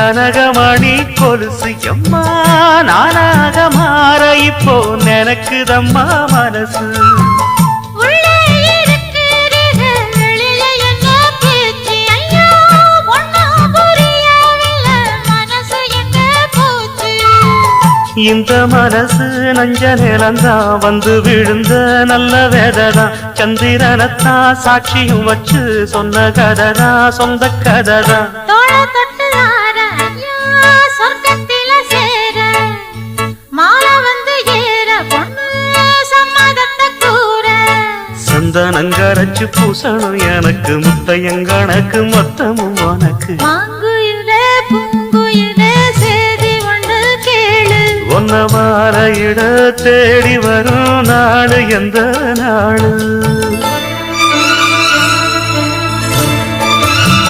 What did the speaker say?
கனகமணி கொலுசு எம்மா நானாக மாற இப்போ நினைக்குதம்மா மனசு. இந்த மனசு நஞ்ச நிலந்தான் வந்து விழுந்த நல்ல வேததான். சந்திரனத்தான் சாட்சியும் வச்சு சொன்ன கததான் சொந்த கததான். சந்தனங்கரைச்சு பூசணும் எனக்கு முத்தையங்கணக்கு மொத்தமும் உனக்கு. ஒன்ன மாலையிட தேடி வரும் நாடு எந்த நாடு.